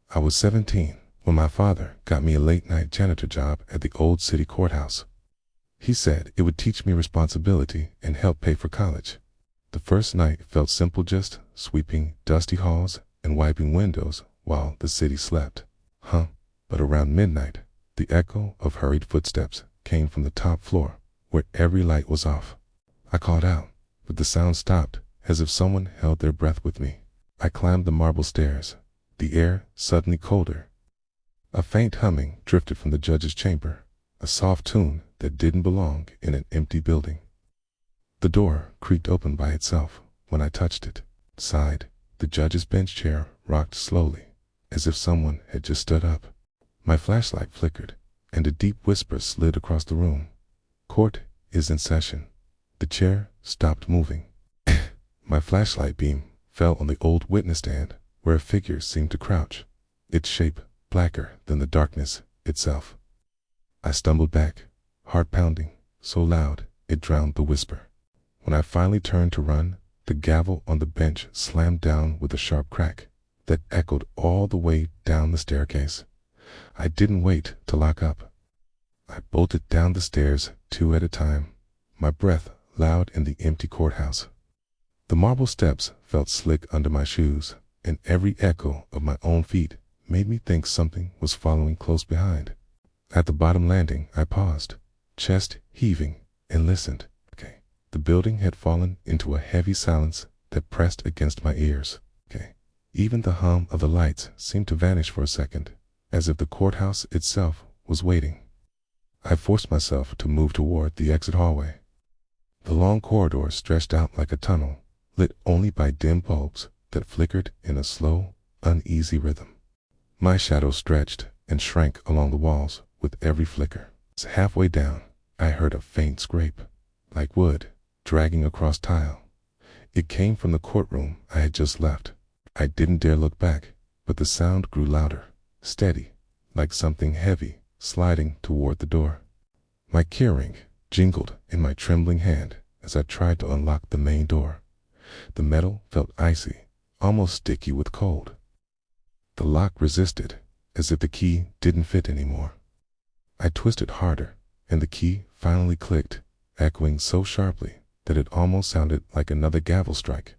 I was 17 when my father got me a late-night janitor job at the old city courthouse. He said it would teach me responsibility and help pay for college. The first night felt simple, just sweeping dusty halls and wiping windows while the city slept. But around midnight, the echo of hurried footsteps came from the top floor, where every light was off. I called out, but the sound stopped, as if someone held their breath with me. I climbed the marble stairs, the air suddenly colder. A faint humming drifted from the judge's chamber, a soft tune that didn't belong in an empty building. The door creaked open by itself when I touched it. Sighed, the judge's bench chair rocked slowly, as if someone had just stood up. My flashlight flickered, and a deep whisper slid across the room. Court is in session. The chair stopped moving. My flashlight beam fell on the old witness stand, where a figure seemed to crouch, its shape blacker than the darkness itself. I stumbled back, heart pounding so loud it drowned the whisper. When I finally turned to run, the gavel on the bench slammed down with a sharp crack that echoed all the way down the staircase. I didn't wait to lock up. I bolted down the stairs 2 at a time, my breath loud in the empty courthouse. The marble steps felt slick under my shoes, and every echo of my own feet made me think something was following close behind. At the bottom landing, I paused, chest heaving, and listened. The building had fallen into a heavy silence that pressed against my ears. Even the hum of the lights seemed to vanish for a second, as if the courthouse itself was waiting. I forced myself to move toward the exit hallway. The long corridor stretched out like a tunnel, lit only by dim bulbs that flickered in a slow, uneasy rhythm. My shadow stretched and shrank along the walls with every flicker. Halfway down, I heard a faint scrape, like wood dragging across tile. It came from the courtroom I had just left. I didn't dare look back, but the sound grew louder, steady, like something heavy sliding toward the door. My keyring jingled in my trembling hand as I tried to unlock the main door. The metal felt icy, almost sticky with cold. The lock resisted, as if the key didn't fit anymore. I twisted harder, and the key finally clicked, echoing so sharply that it almost sounded like another gavel strike.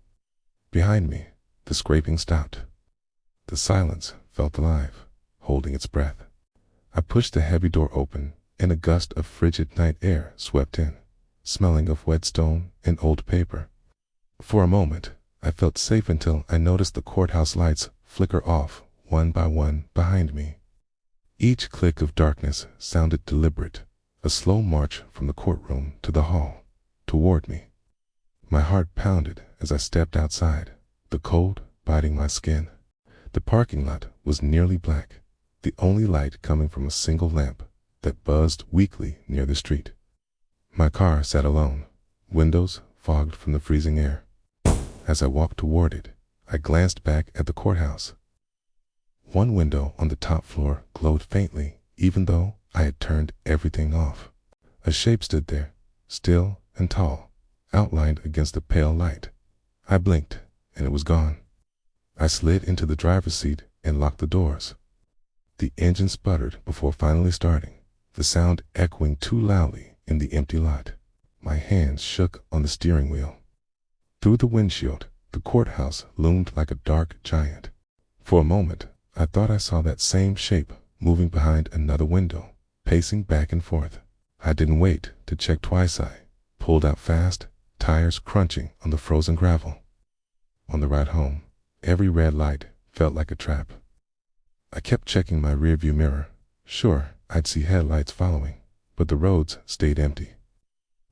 Behind me, the scraping stopped. The silence felt alive, holding its breath. I pushed the heavy door open, and a gust of frigid night air swept in, smelling of wet stone and old paper. For a moment, I felt safe until I noticed the courthouse lights flicker off one by one behind me. Each click of darkness sounded deliberate, a slow march from the courtroom to the hall, toward me. My heart pounded as I stepped outside, the cold biting my skin. The parking lot was nearly black, the only light coming from a single lamp that buzzed weakly near the street. My car sat alone, windows fogged from the freezing air. As I walked toward it, I glanced back at the courthouse. One window on the top floor glowed faintly, even though I had turned everything off. A shape stood there, still and tall, outlined against the pale light. I blinked, and it was gone. I slid into the driver's seat and locked the doors. The engine sputtered before finally starting, the sound echoing too loudly in the empty lot. My hands shook on the steering wheel. Through the windshield, the courthouse loomed like a dark giant. For a moment, I thought I saw that same shape moving behind another window, pacing back and forth. I didn't wait to check twice. I pulled out fast, tires crunching on the frozen gravel. On the ride home, every red light felt like a trap. I kept checking my rearview mirror. Sure, I'd see headlights following, but the roads stayed empty.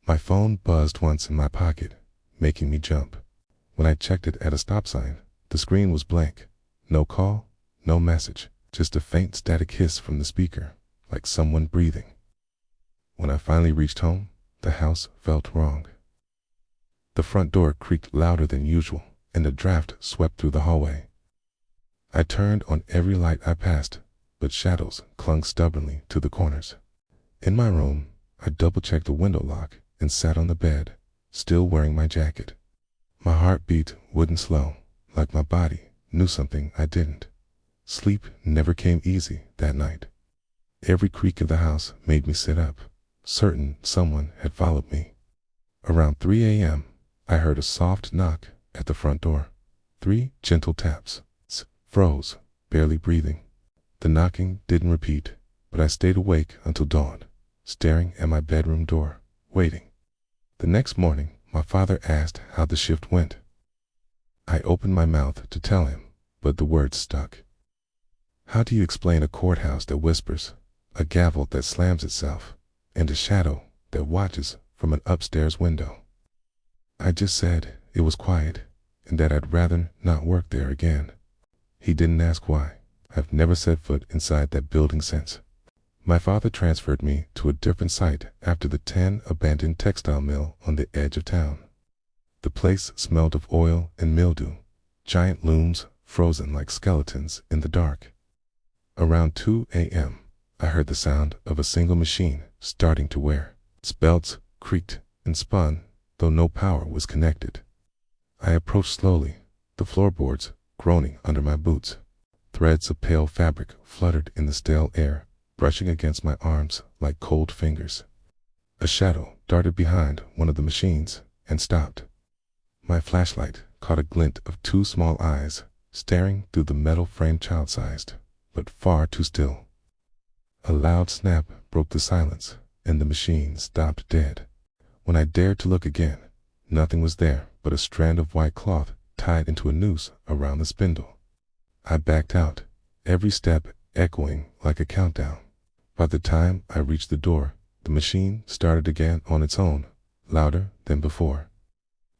My phone buzzed once in my pocket, making me jump. When I checked it at a stop sign, the screen was blank. No call, no message, just a faint static hiss from the speaker, like someone breathing. When I finally reached home, the house felt wrong. The front door creaked louder than usual, and a draft swept through the hallway. I turned on every light I passed, but shadows clung stubbornly to the corners. In my room, I double-checked the window lock and sat on the bed, still wearing my jacket. My heartbeat wouldn't slow, like my body knew something I didn't. Sleep never came easy that night. Every creak of the house made me sit up, certain someone had followed me. Around 3 a.m., I heard a soft knock at the front door. 3 gentle taps. Froze, barely breathing. The knocking didn't repeat, but I stayed awake until dawn, staring at my bedroom door, waiting. The next morning, my father asked how the shift went. I opened my mouth to tell him, but the words stuck. How do you explain a courthouse that whispers, a gavel that slams itself, and a shadow that watches from an upstairs window? I just said it was quiet and that I'd rather not work there again. He didn't ask why. I've never set foot inside that building since. My father transferred me to a different site after the 10 abandoned textile mill on the edge of town. The place smelled of oil and mildew, giant looms frozen like skeletons in the dark. Around 2 a.m., I heard the sound of a single machine starting to wear. Its belts creaked and spun, though no power was connected. I approached slowly, the floorboards groaning under my boots. Threads of pale fabric fluttered in the stale air, brushing against my arms like cold fingers. A shadow darted behind one of the machines and stopped. My flashlight caught a glint of 2 small eyes staring through the metal frame, child-sized, but far too still. A loud snap broke the silence, and the machine stopped dead. When I dared to look again, nothing was there but a strand of white cloth tied into a noose around the spindle. I backed out, every step echoing like a countdown. By the time I reached the door, the machine started again on its own, louder than before.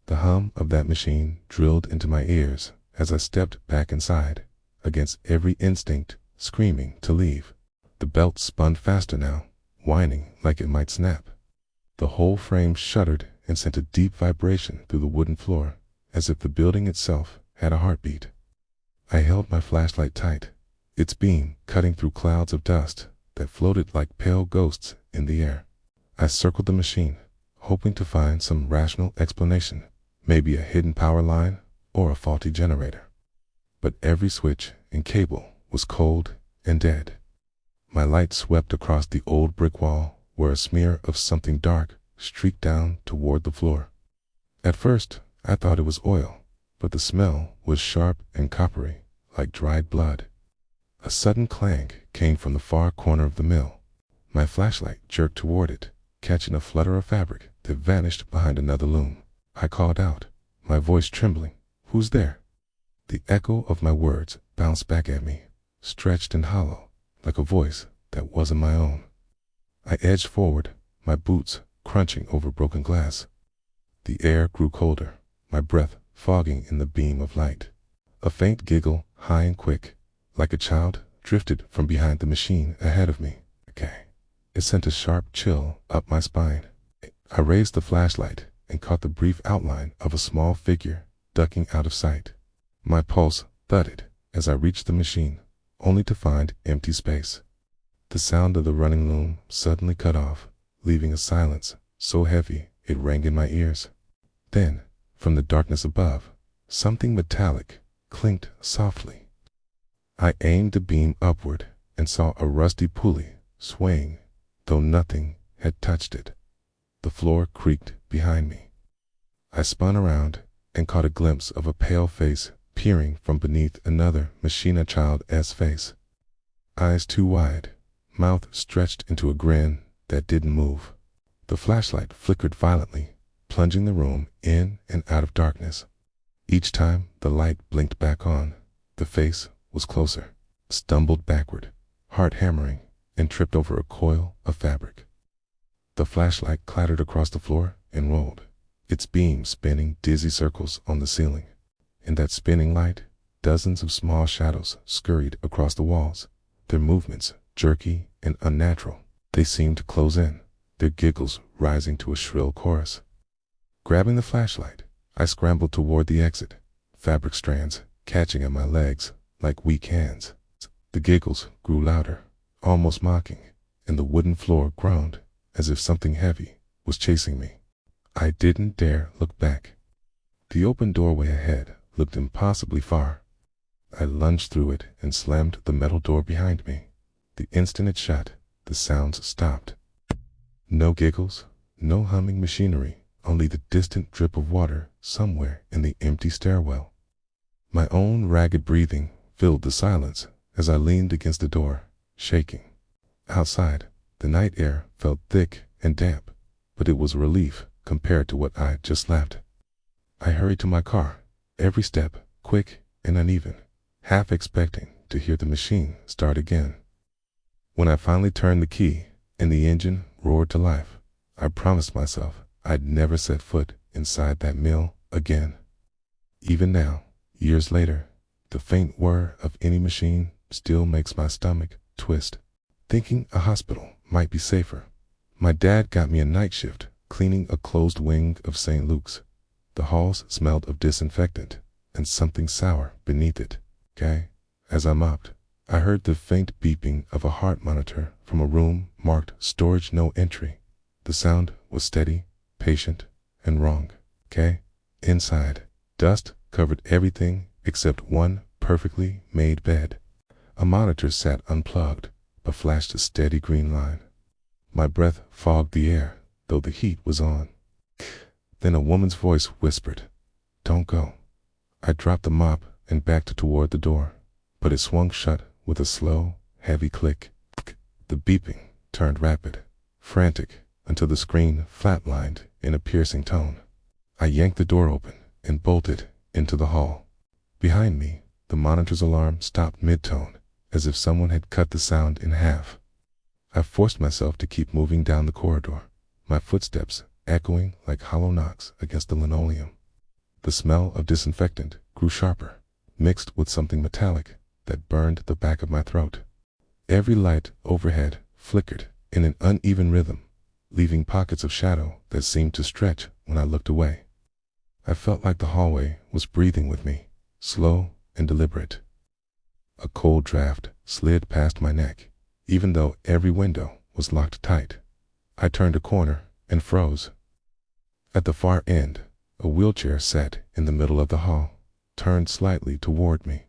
The hum of that machine drilled into my ears as I stepped back inside, against every instinct screaming to leave. The belt spun faster now, whining like it might snap. The whole frame shuddered and sent a deep vibration through the wooden floor, as if the building itself had a heartbeat. I held my flashlight tight, its beam cutting through clouds of dust that floated like pale ghosts in the air. I circled the machine, hoping to find some rational explanation, maybe a hidden power line or a faulty generator. But every switch and cable was cold and dead. My light swept across the old brick wall where a smear of something dark streaked down toward the floor. At first, I thought it was oil, but the smell was sharp and coppery, like dried blood. A sudden clang came from the far corner of the mill. My flashlight jerked toward it, catching a flutter of fabric that vanished behind another loom. I called out, my voice trembling, "Who's there?" The echo of my words bounced back at me, stretched and hollow, like a voice that wasn't my own. I edged forward, my boots crunching over broken glass. The air grew colder, my breath fogging in the beam of light. A faint giggle, high and quick, like a child, drifted from behind the machine ahead of me. It sent a sharp chill up my spine. I raised the flashlight and caught the brief outline of a small figure ducking out of sight. My pulse thudded as I reached the machine, only to find empty space. The sound of the running loom suddenly cut off, leaving a silence so heavy it rang in my ears. Then, from the darkness above, something metallic clinked softly. I aimed the beam upward and saw a rusty pulley swaying, though nothing had touched it. The floor creaked behind me. I spun around and caught a glimpse of a pale face peering from beneath another machina child's face. Eyes too wide, mouth stretched into a grin that didn't move. The flashlight flickered violently, plunging the room in and out of darkness. Each time the light blinked back on, the face was closer. Stumbled backward, heart hammering, and tripped over a coil of fabric. The flashlight clattered across the floor and rolled, its beam spinning dizzy circles on the ceiling. In that spinning light, dozens of small shadows scurried across the walls, their movements jerky and unnatural. They seemed to close in, their giggles rising to a shrill chorus. Grabbing the flashlight, I scrambled toward the exit, fabric strands catching at my legs like weak hands. The giggles grew louder, almost mocking, and the wooden floor groaned as if something heavy was chasing me. I didn't dare look back. The open doorway ahead looked impossibly far. I lunged through it and slammed the metal door behind me. The instant it shut, the sounds stopped. No giggles, no humming machinery, only the distant drip of water somewhere in the empty stairwell. My own ragged breathing filled the silence as I leaned against the door, shaking. Outside, the night air felt thick and damp, but it was a relief compared to what I had just left. I hurried to my car, every step quick and uneven, half expecting to hear the machine start again. When I finally turned the key and the engine roared to life, I promised myself I'd never set foot inside that mill again. Even now, years later, the faint whir of any machine still makes my stomach twist. Thinking a hospital might be safer, my dad got me a night shift cleaning a closed wing of St. Luke's. The halls smelled of disinfectant and something sour beneath it. As I mopped, I heard the faint beeping of a heart monitor from a room marked storage no entry. The sound was steady, patient, and wrong. Inside, dust covered everything except one perfectly made bed. A monitor sat unplugged, but flashed a steady green line. My breath fogged the air, though the heat was on. Then a woman's voice whispered, "Don't go." I dropped the mop and backed toward the door, but it swung shut with a slow, heavy click. The beeping turned rapid, frantic, until the screen flatlined in a piercing tone. I yanked the door open and bolted into the hall. Behind me, the monitor's alarm stopped mid-tone, as if someone had cut the sound in half. I forced myself to keep moving down the corridor, my footsteps echoing like hollow knocks against the linoleum. The smell of disinfectant grew sharper, mixed with something metallic that burned the back of my throat. Every light overhead flickered in an uneven rhythm, leaving pockets of shadow that seemed to stretch when I looked away. I felt like the hallway was breathing with me, slow and deliberate. A cold draft slid past my neck, even though every window was locked tight. I turned a corner and froze. At the far end, a wheelchair sat in the middle of the hall, turned slightly toward me.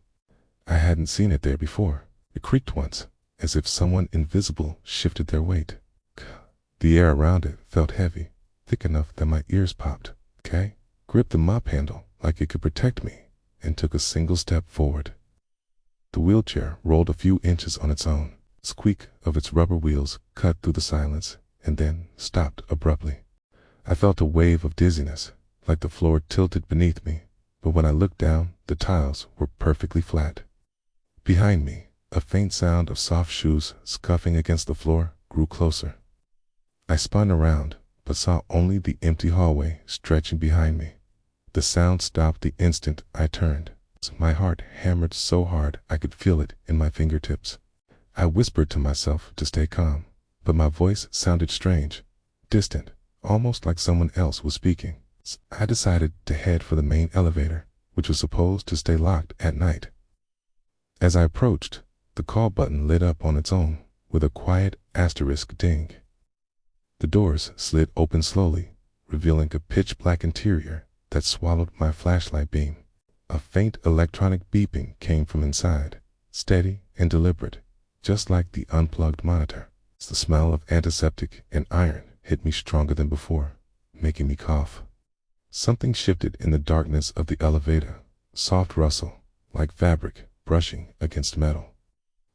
I hadn't seen it there before. It creaked once, as if someone invisible shifted their weight. The air around it felt heavy, thick enough that my ears popped. Gripped the mop handle like it could protect me, and took a single step forward. The wheelchair rolled a few inches on its own. Squeak of its rubber wheels cut through the silence, and then stopped abruptly. I felt a wave of dizziness, like the floor tilted beneath me, but when I looked down, the tiles were perfectly flat. Behind me, a faint sound of soft shoes scuffing against the floor grew closer. I spun around, but saw only the empty hallway stretching behind me. The sound stopped the instant I turned. My heart hammered so hard I could feel it in my fingertips. I whispered to myself to stay calm, but my voice sounded strange, distant, almost like someone else was speaking. I decided to head for the main elevator, which was supposed to stay locked at night. As I approached, the call button lit up on its own with a quiet asterisk ding. The doors slid open slowly, revealing a pitch-black interior that swallowed my flashlight beam. A faint electronic beeping came from inside, steady and deliberate, just like the unplugged monitor. The smell of antiseptic and iron hit me stronger than before, making me cough. Something shifted in the darkness of the elevator, soft rustle, like fabric brushing against metal.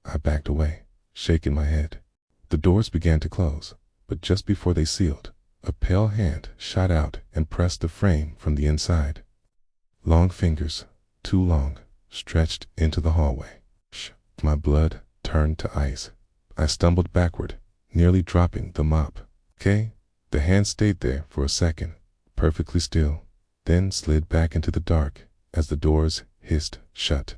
I backed away, shaking my head. The doors began to close, but just before they sealed, a pale hand shot out and pressed the frame from the inside. Long fingers, too long, stretched into the hallway. My blood turned to ice. I stumbled backward, nearly dropping the mop. The hand stayed there for a second, perfectly still, then slid back into the dark as the doors hissed shut.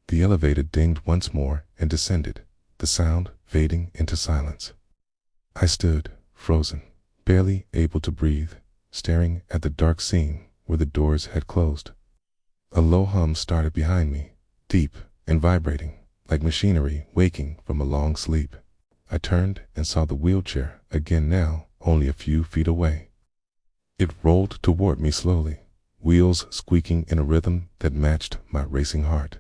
The elevator dinged once more and descended, the sound fading into silence. I stood, frozen, barely able to breathe, staring at the dark scene where the doors had closed. A low hum started behind me, deep and vibrating, like machinery waking from a long sleep. I turned and saw the wheelchair again, now only a few feet away. It rolled toward me slowly, wheels squeaking in a rhythm that matched my racing heart.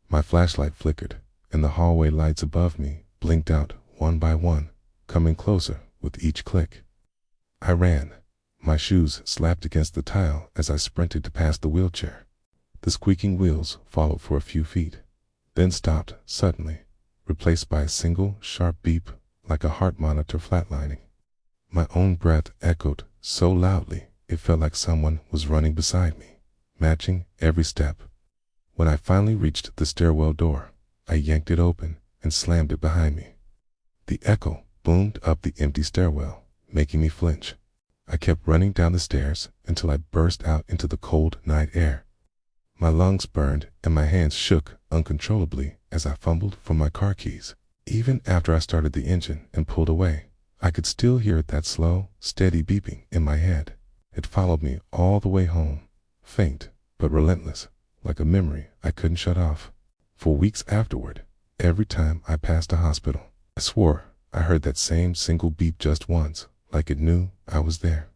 My flashlight flickered, and the hallway lights above me blinked out one by one, coming closer with each click. I ran. My shoes slapped against the tile as I sprinted to pass the wheelchair. The squeaking wheels followed for a few feet, then stopped suddenly, replaced by a single sharp beep like a heart monitor flatlining. My own breath echoed so loudly it felt like someone was running beside me, matching every step. When I finally reached the stairwell door, I yanked it open and slammed it behind me. The echo boomed up the empty stairwell, making me flinch. I kept running down the stairs until I burst out into the cold night air. My lungs burned and my hands shook uncontrollably as I fumbled for my car keys. Even after I started the engine and pulled away, I could still hear that slow, steady beeping in my head. It followed me all the way home, faint but relentless, like a memory I couldn't shut off. For weeks afterward, every time I passed a hospital, I swore I heard that same single beep just once, like it knew I was there.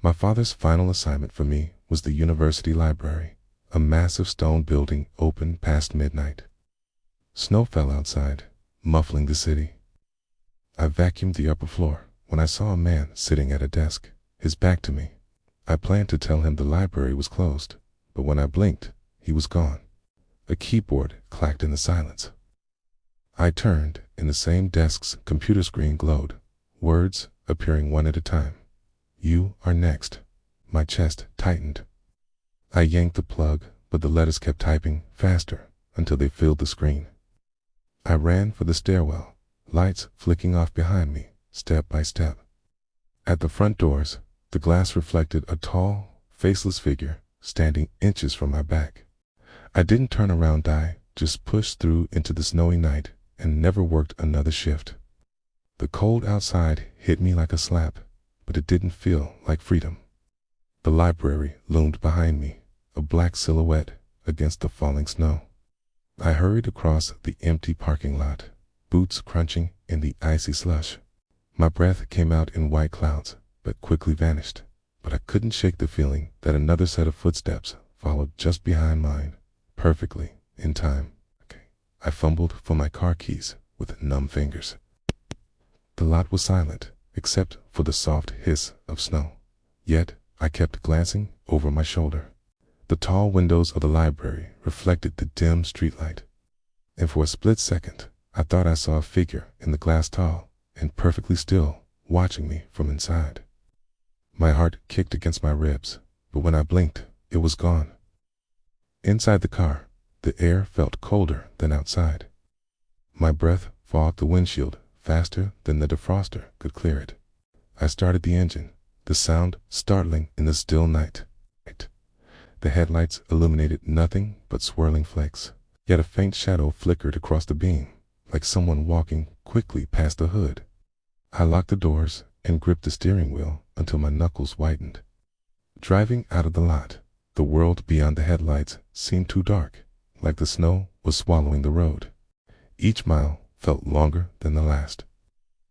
My father's final assignment for me was the university library, a massive stone building open past midnight. Snow fell outside, muffling the city. I vacuumed the upper floor when I saw a man sitting at a desk, his back to me. I planned to tell him the library was closed, but when I blinked, he was gone. A keyboard clacked in the silence. I turned, and the same desk's computer screen glowed, words appearing one at a time. "You are next." My chest tightened. I yanked the plug, but the letters kept typing faster until they filled the screen. I ran for the stairwell, lights flicking off behind me, step by step. At the front doors, the glass reflected a tall, faceless figure standing inches from my back. I didn't turn around, just pushed through into the snowy night and never worked another shift. The cold outside hit me like a slap, but it didn't feel like freedom. The library loomed behind me, a black silhouette against the falling snow. I hurried across the empty parking lot, boots crunching in the icy slush. My breath came out in white clouds, but quickly vanished. But I couldn't shake the feeling that another set of footsteps followed just behind mine, perfectly in time. I fumbled for my car keys with numb fingers. The lot was silent, except for the soft hiss of snow. Yet I kept glancing over my shoulder. The tall windows of the library reflected the dim streetlight, and for a split second, I thought I saw a figure in the glass tall and perfectly still, watching me from inside. My heart kicked against my ribs, but when I blinked, it was gone. Inside the car, the air felt colder than outside. My breath fogged the windshield faster than the defroster could clear it. I started the engine, the sound startling in the still night. The headlights illuminated nothing but swirling flakes, yet a faint shadow flickered across the beam, like someone walking quickly past the hood. I locked the doors and gripped the steering wheel until my knuckles whitened. Driving out of the lot, the world beyond the headlights seemed too dark, like the snow was swallowing the road. Each mile felt longer than the last.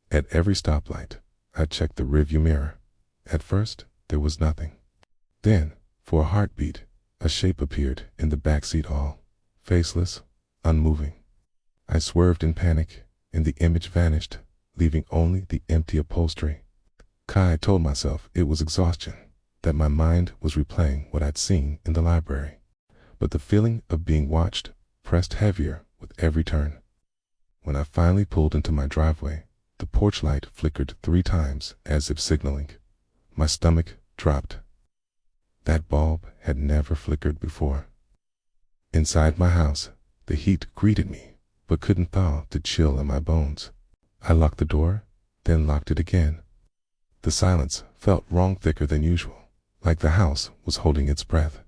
At every stoplight, I checked the rearview mirror. At first, there was nothing. Then, for a heartbeat, a shape appeared in the backseat, all faceless, unmoving. I swerved in panic, and the image vanished, leaving only the empty upholstery. I told myself it was exhaustion, that my mind was replaying what I'd seen in the library. But the feeling of being watched pressed heavier with every turn. When I finally pulled into my driveway, the porch light flickered 3 times as if signaling. My stomach dropped. That bulb had never flickered before. Inside my house, the heat greeted me, but couldn't thaw the chill in my bones. I locked the door, then locked it again. The silence felt wrong, thicker than usual, like the house was holding its breath.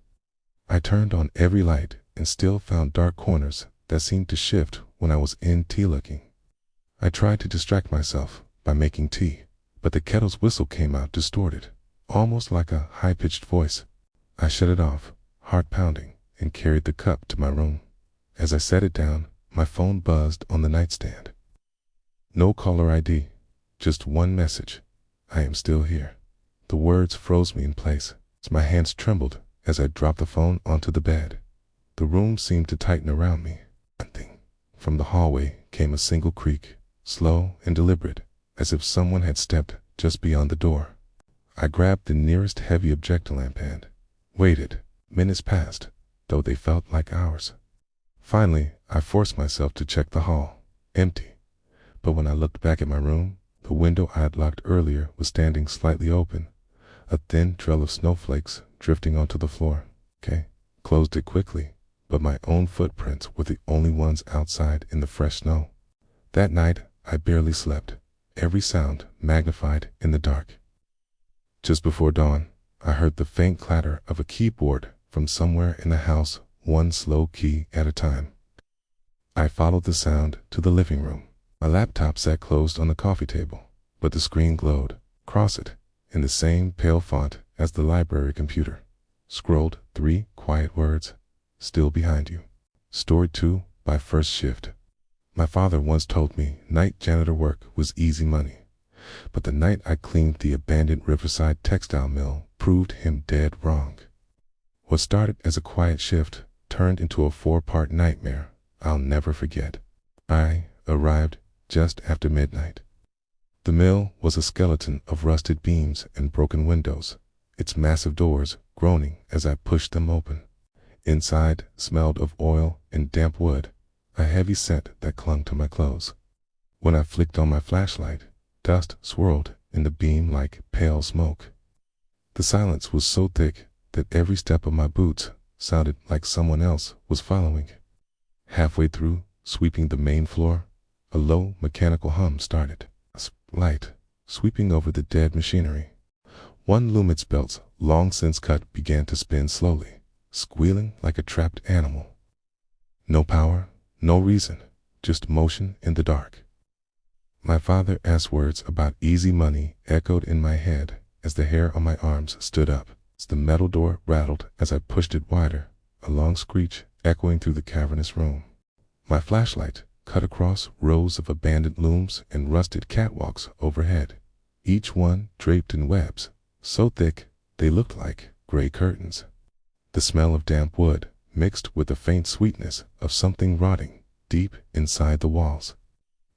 I turned on every light and still found dark corners that seemed to shift when I was in tea looking. I tried to distract myself by making tea, but the kettle's whistle came out distorted, almost like a high-pitched voice. I shut it off, heart pounding, and carried the cup to my room. As I set it down, my phone buzzed on the nightstand. No caller ID, just one message. I am still here. The words froze me in place. My hands trembled as I dropped the phone onto the bed. The room seemed to tighten around me. Thing. From the hallway came a single creak, slow and deliberate, as if someone had stepped just beyond the door. I grabbed the nearest heavy object lamp and waited. Minutes passed, though they felt like hours. Finally, I forced myself to check the hall. Empty. But when I looked back at my room, the window I had locked earlier was standing slightly open, a thin trail of snowflakes drifting onto the floor. Closed it quickly, but my own footprints were the only ones outside in the fresh snow. That night, I barely slept, every sound magnified in the dark. Just before dawn, I heard the faint clatter of a keyboard from somewhere in the house, one slow key at a time. I followed the sound to the living room. My laptop sat closed on the coffee table, but the screen glowed. Across it, in the same pale font as the library computer, scrolled 3 quiet words: "Still behind you. Stored 2 by first shift." My father once told me night janitor work was easy money, but the night I cleaned the abandoned Riverside textile mill proved him dead wrong. What started as a quiet shift turned into a 4-part nightmare I'll never forget. I arrived just after midnight. The mill was a skeleton of rusted beams and broken windows, its massive doors groaning as I pushed them open. Inside smelled of oil and damp wood, a heavy scent that clung to my clothes. When I flicked on my flashlight, dust swirled in the beam like pale smoke. The silence was so thick that every step of my boots sounded like someone else was following. Halfway through sweeping the main floor, a low mechanical hum started. Light sweeping over the dead machinery. One Lumit's belts, long since cut, began to spin slowly, squealing like a trapped animal. No power, no reason, just motion in the dark. My father-ass words about easy money echoed in my head as the hair on my arms stood up. The metal door rattled as I pushed it wider, a long screech echoing through the cavernous room. My flashlight cut across rows of abandoned looms and rusted catwalks overhead, each one draped in webs, so thick they looked like gray curtains. The smell of damp wood mixed with the faint sweetness of something rotting deep inside the walls.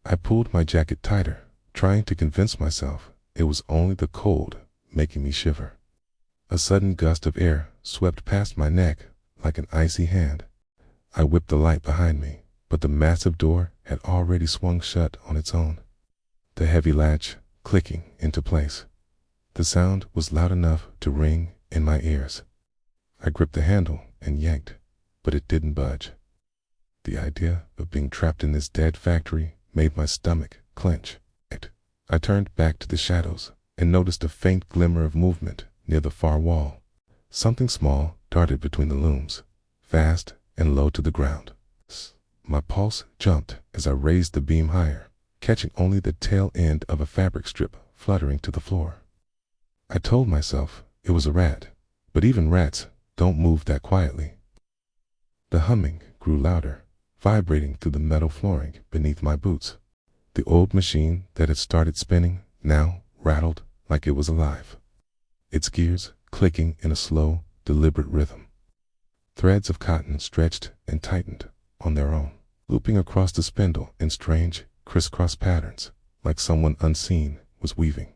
I pulled my jacket tighter, trying to convince myself it was only the cold making me shiver. A sudden gust of air swept past my neck like an icy hand. I whipped the light behind me, but the massive door had already swung shut on its own, the heavy latch clicking into place. The sound was loud enough to ring in my ears. I gripped the handle and yanked, but it didn't budge. The idea of being trapped in this dead factory made my stomach clench. I turned back to the shadows and noticed a faint glimmer of movement near the far wall. Something small darted between the looms, fast and low to the ground. My pulse jumped as I raised the beam higher, catching only the tail end of a fabric strip fluttering to the floor. I told myself it was a rat, but even rats don't move that quietly. The humming grew louder, vibrating through the metal flooring beneath my boots. The old machine that had started spinning now rattled like it was alive, its gears clicking in a slow, deliberate rhythm. Threads of cotton stretched and tightened on their own, looping across the spindle in strange, crisscross patterns, like someone unseen was weaving.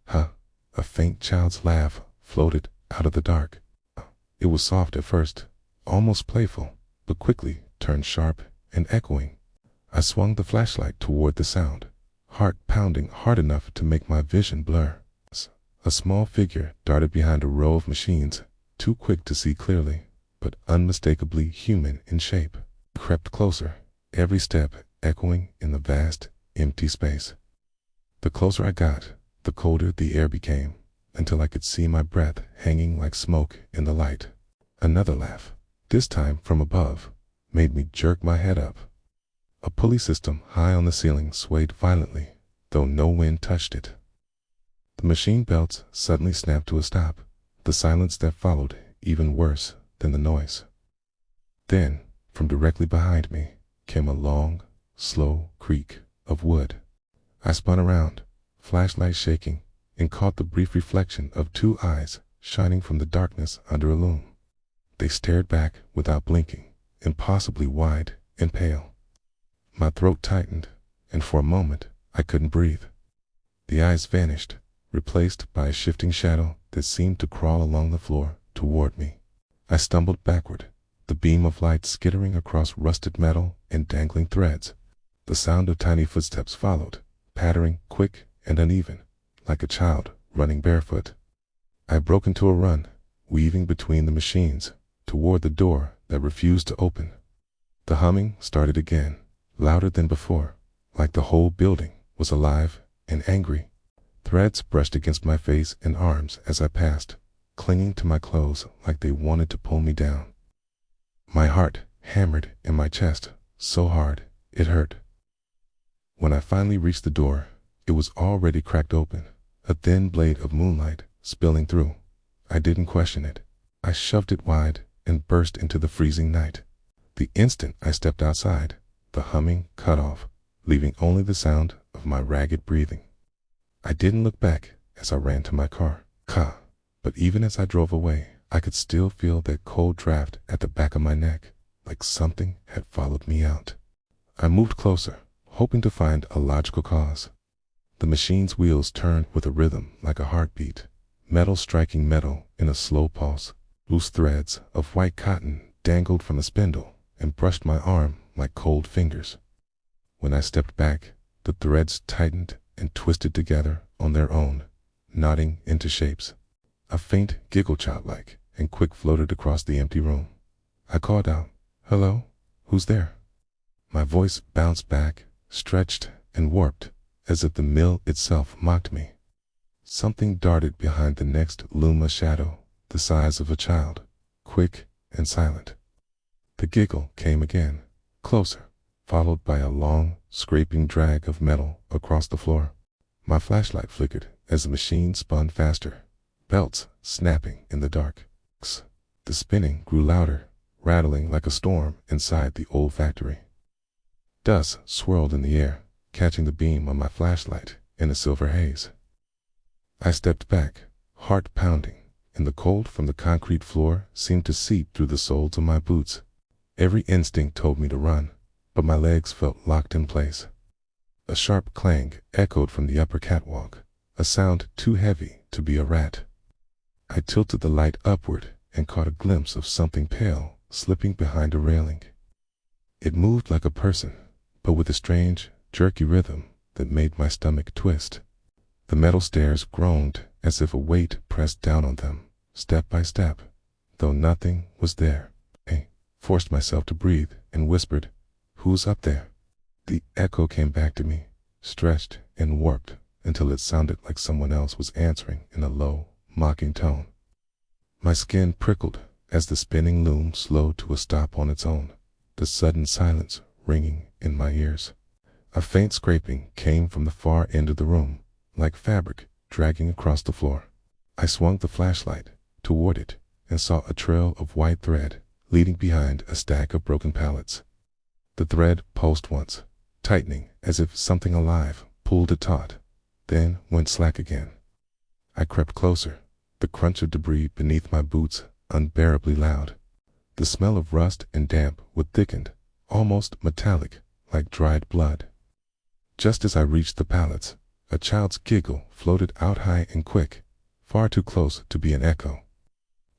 A faint child's laugh floated out of the dark. It was soft at first, almost playful, but quickly turned sharp and echoing. I swung the flashlight toward the sound, heart pounding hard enough to make my vision blur. A small figure darted behind a row of machines, too quick to see clearly, but unmistakably human in shape. It crept closer, every step echoing in the vast, empty space. The closer I got, the colder the air became, until I could see my breath hanging like smoke in the light. Another laugh, this time from above, made me jerk my head up. A pulley system high on the ceiling swayed violently, though no wind touched it. The machine belts suddenly snapped to a stop, the silence that followed even worse than the noise. Then, from directly behind me, came a long, slow creak of wood. I spun around, flashlight shaking, and caught the brief reflection of 2 eyes shining from the darkness under a loom. They stared back without blinking, impossibly wide and pale. My throat tightened, and for a moment I couldn't breathe. The eyes vanished, replaced by a shifting shadow that seemed to crawl along the floor toward me. I stumbled backward, the beam of light skittering across rusted metal and dangling threads. The sound of tiny footsteps followed, pattering quick and uneven, like a child running barefoot. I broke into a run, weaving between the machines, toward the door that refused to open. The humming started again, louder than before, like the whole building was alive and angry. Threads brushed against my face and arms as I passed, clinging to my clothes like they wanted to pull me down. My heart hammered in my chest so hard it hurt. When I finally reached the door, it was already cracked open, a thin blade of moonlight spilling through. I didn't question it. I shoved it wide and burst into the freezing night. The instant I stepped outside, the humming cut off, leaving only the sound of my ragged breathing. I didn't look back as I ran to my car. But even as I drove away, I could still feel that cold draft at the back of my neck, like something had followed me out. I moved closer, hoping to find a logical cause. The machine's wheels turned with a rhythm like a heartbeat, metal striking metal in a slow pulse. Loose threads of white cotton dangled from the spindle and brushed my arm like cold fingers. When I stepped back, the threads tightened and twisted together on their own, knotting into shapes. A faint giggle, childlike and quick, floated across the empty room. I called out, "Hello? Who's there?" My voice bounced back, stretched and warped, as if the mill itself mocked me. Something darted behind the next loom, a shadow the size of a child, quick and silent. The giggle came again, closer, followed by a long, scraping drag of metal across the floor. My flashlight flickered as the machine spun faster, belts snapping in the dark. The spinning grew louder, rattling like a storm inside the old factory. Dust swirled in the air, catching the beam of my flashlight in a silver haze. I stepped back, heart pounding, and the cold from the concrete floor seemed to seep through the soles of my boots. Every instinct told me to run, but my legs felt locked in place. A sharp clang echoed from the upper catwalk, a sound too heavy to be a rat. I tilted the light upward and caught a glimpse of something pale slipping behind a railing. It moved like a person, but with a strange, jerky rhythm that made my stomach twist. The metal stairs groaned as if a weight pressed down on them, step by step, though nothing was there. I forced myself to breathe and whispered, "Who's up there?" The echo came back to me, stretched and warped until it sounded like someone else was answering in a low, mocking tone. My skin prickled as the spinning loom slowed to a stop on its own, the sudden silence ringing in my ears. A faint scraping came from the far end of the room, like fabric dragging across the floor. I swung the flashlight toward it and saw a trail of white thread leading behind a stack of broken pallets. The thread pulsed once, tightening as if something alive pulled it taut, then went slack again. I crept closer, the crunch of debris beneath my boots unbearably loud. The smell of rust and damp was thickened, almost metallic, like dried blood. Just as I reached the pallets, a child's giggle floated out high and quick, far too close to be an echo.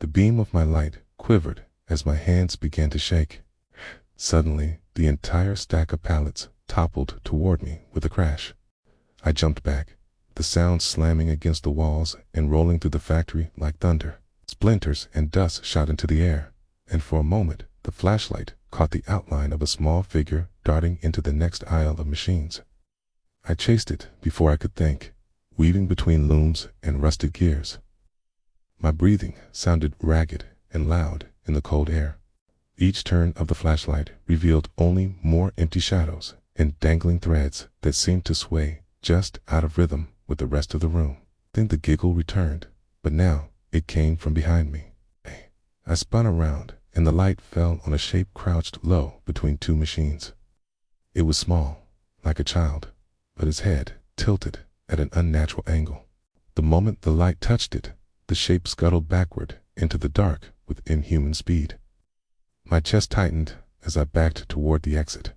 The beam of my light quivered as my hands began to shake. Suddenly, the entire stack of pallets toppled toward me with a crash. I jumped back, the sound slamming against the walls and rolling through the factory like thunder. Splinters and dust shot into the air, and for a moment the flashlight caught the outline of a small figure darting into the next aisle of machines. I chased it before I could think, weaving between looms and rusted gears. My breathing sounded ragged and loud in the cold air. Each turn of the flashlight revealed only more empty shadows and dangling threads that seemed to sway just out of rhythm with the rest of the room. Then the giggle returned, but now it came from behind me. I spun around, and the light fell on a shape crouched low between two machines. It was small, like a child, but its head tilted at an unnatural angle. The moment the light touched it, the shape scuttled backward into the dark with inhuman speed. My chest tightened, as I backed toward the exit.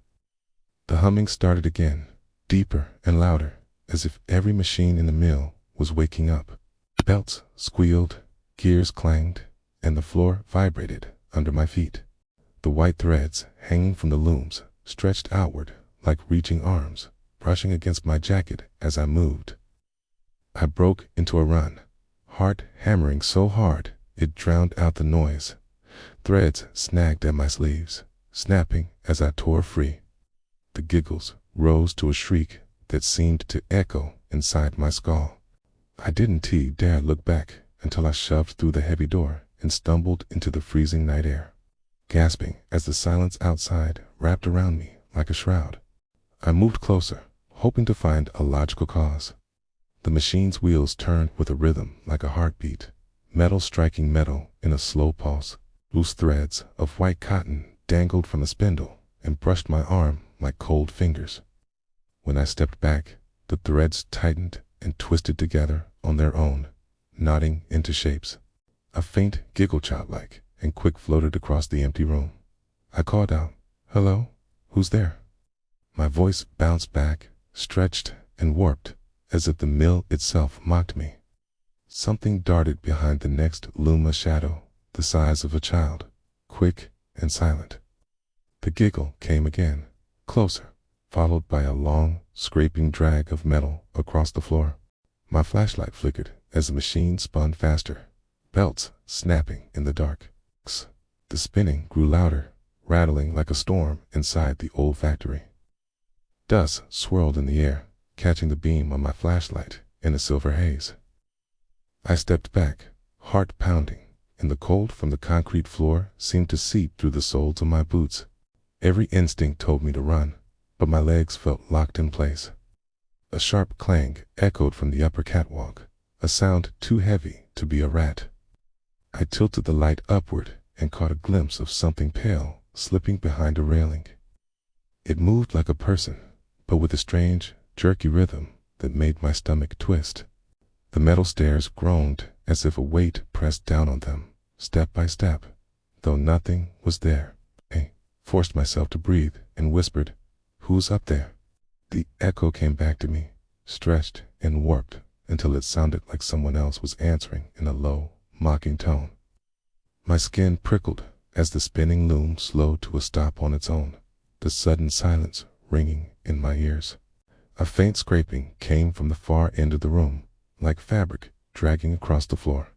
The humming started again, deeper and louder, as if every machine in the mill was waking up. Belts squealed, gears clanged, and the floor vibrated under my feet. The white threads hanging from the looms stretched outward like reaching arms, brushing against my jacket as I moved. I broke into a run, heart hammering so hard it drowned out the noise. Threads snagged at my sleeves, snapping as I tore free. The giggles rose to a shriek that seemed to echo inside my skull. I didn't dare look back until I shoved through the heavy door and stumbled into the freezing night air, gasping as the silence outside wrapped around me like a shroud. I moved closer, hoping to find a logical cause. The machine's wheels turned with a rhythm like a heartbeat, metal striking metal in a slow pulse. Loose threads of white cotton dangled from the spindle and brushed my arm like cold fingers. When I stepped back, the threads tightened and twisted together on their own, knotting into shapes. A faint giggle, childlike and quick, floated across the empty room. I called out, "Hello? Who's there?" My voice bounced back, stretched and warped, as if the mill itself mocked me. Something darted behind the next loom, a shadow the size of a child, quick and silent. The giggle came again, closer, followed by a long, scraping drag of metal across the floor. My flashlight flickered as the machine spun faster, belts snapping in the dark. The spinning grew louder, rattling like a storm inside the old factory. Dust swirled in the air, catching the beam of my flashlight in a silver haze. I stepped back, heart pounding, and the cold from the concrete floor seemed to seep through the soles of my boots. Every instinct told me to run, but my legs felt locked in place. A sharp clang echoed from the upper catwalk, a sound too heavy to be a rat. I tilted the light upward and caught a glimpse of something pale slipping behind a railing. It moved like a person, but with a strange, jerky rhythm that made my stomach twist. The metal stairs groaned as if a weight pressed down on them, step by step, though nothing was there. I forced myself to breathe and whispered, "Who's up there?" The echo came back to me, stretched and warped until it sounded like someone else was answering in a low, mocking tone. My skin prickled as the spinning loom slowed to a stop on its own, the sudden silence ringing in my ears. A faint scraping came from the far end of the room, like fabric dragging across the floor.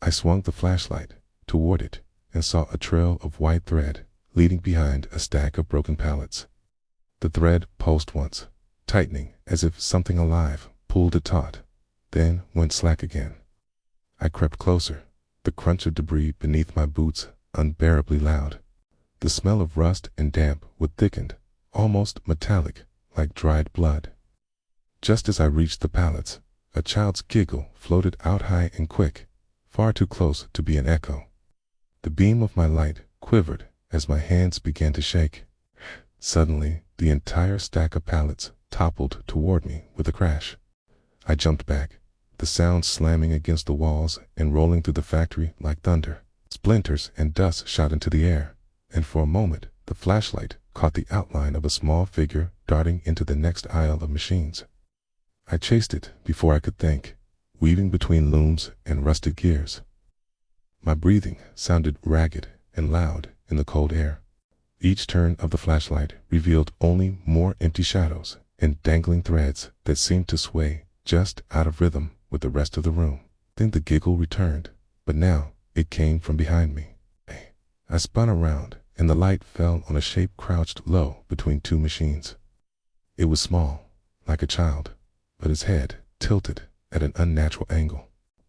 I swung the flashlight toward it and saw a trail of white thread leading behind a stack of broken pallets. The thread pulsed once, tightening as if something alive pulled it taut, then went slack again. I crept closer, the crunch of debris beneath my boots unbearably loud. The smell of rust and damp was thickened, almost metallic, like dried blood. Just as I reached the pallets, a child's giggle floated out high and quick, far too close to be an echo. The beam of my light quivered as my hands began to shake. Suddenly, the entire stack of pallets toppled toward me with a crash. I jumped back, the sound slamming against the walls and rolling through the factory like thunder. Splinters and dust shot into the air, and for a moment the flashlight caught the outline of a small figure darting into the next aisle of machines. I chased it before I could think, weaving between looms and rusted gears. My breathing sounded ragged and loud in the cold air. Each turn of the flashlight revealed only more empty shadows and dangling threads that seemed to sway just out of rhythm with the rest of the room. Then the giggle returned, but now it came from behind me. I spun around, and the light fell on a shape crouched low between two machines. It was small, like a child, but its head tilted at an unnatural angle.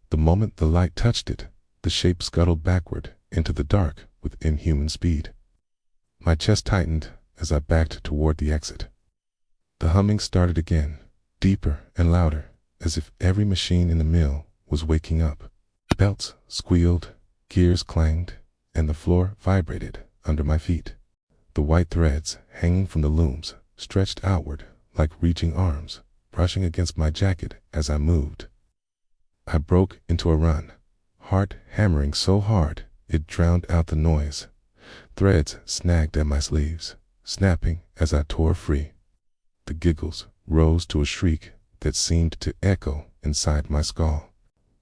The moment the light touched it, the shape scuttled backward into the dark with inhuman speed. My chest tightened as I backed toward the exit. The humming started again, deeper and louder, as if every machine in the mill was waking up. Belts squealed, gears clanged, and the floor vibrated under my feet. The white threads hanging from the looms stretched outward like reaching arms, brushing against my jacket as I moved. I broke into a run, heart hammering so hard it drowned out the noise. Threads snagged at my sleeves, snapping as I tore free. The giggles rose to a shriek that seemed to echo inside my skull.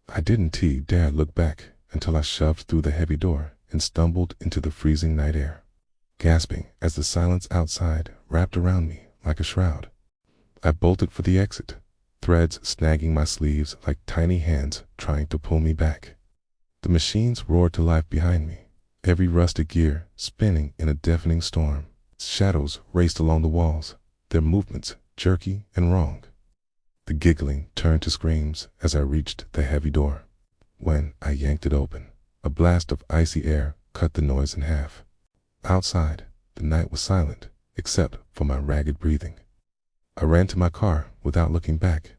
I didn't dare look back until I shoved through the heavy door and stumbled into the freezing night air, gasping as the silence outside wrapped around me like a shroud. I bolted for the exit, threads snagging my sleeves like tiny hands trying to pull me back. The machines roared to life behind me, every rusted gear spinning in a deafening storm. Shadows raced along the walls, their movements jerky and wrong. The giggling turned to screams as I reached the heavy door. When I yanked it open, a blast of icy air cut the noise in half. Outside, the night was silent, except for my ragged breathing. I ran to my car without looking back,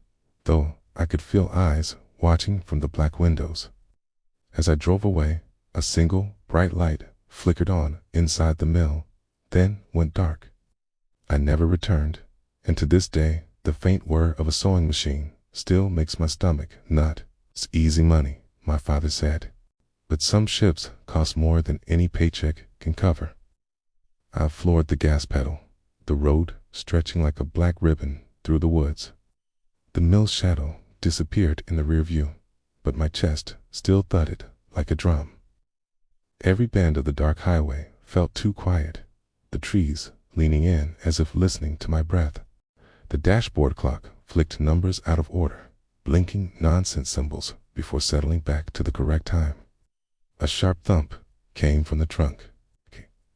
though I could feel eyes watching from the black windows. As I drove away, a single bright light flickered on inside the mill, then went dark. I never returned, and to this day, the faint whir of a sewing machine still makes my stomach nut. It's easy money, my father said, but some shifts cost more than any paycheck can cover. I floored the gas pedal, the road stretching like a black ribbon through the woods. The mill's shadow disappeared in the rear view, but my chest still thudded like a drum. Every bend of the dark highway felt too quiet, the trees leaning in as if listening to my breath. The dashboard clock flicked numbers out of order, blinking nonsense symbols before settling back to the correct time. A sharp thump came from the trunk.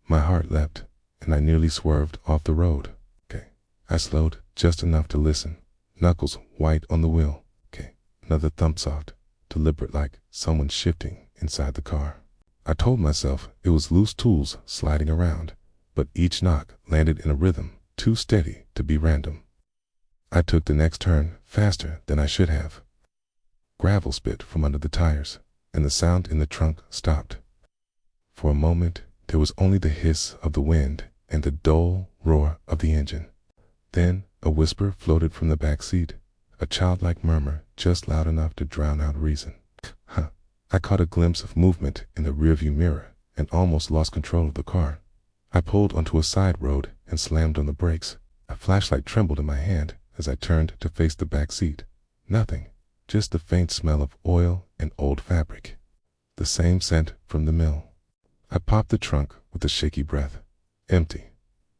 My heart leapt, and I nearly swerved off the road. I slowed just enough to listen, knuckles white on the wheel. Another thump soft, deliberate like someone shifting inside the car. I told myself it was loose tools sliding around, but each knock landed in a rhythm too steady to be random. I took the next turn faster than I should have. Gravel spit from under the tires, and the sound in the trunk stopped. For a moment, there was only the hiss of the wind and the dull roar of the engine. Then a whisper floated from the back seat, a childlike murmur just loud enough to drown out reason. I caught a glimpse of movement in the rearview mirror and almost lost control of the car. I pulled onto a side road and slammed on the brakes. A flashlight trembled in my hand as I turned to face the back seat. Nothing, just the faint smell of oil and old fabric. The same scent from the mill. I popped the trunk with a shaky breath. Empty.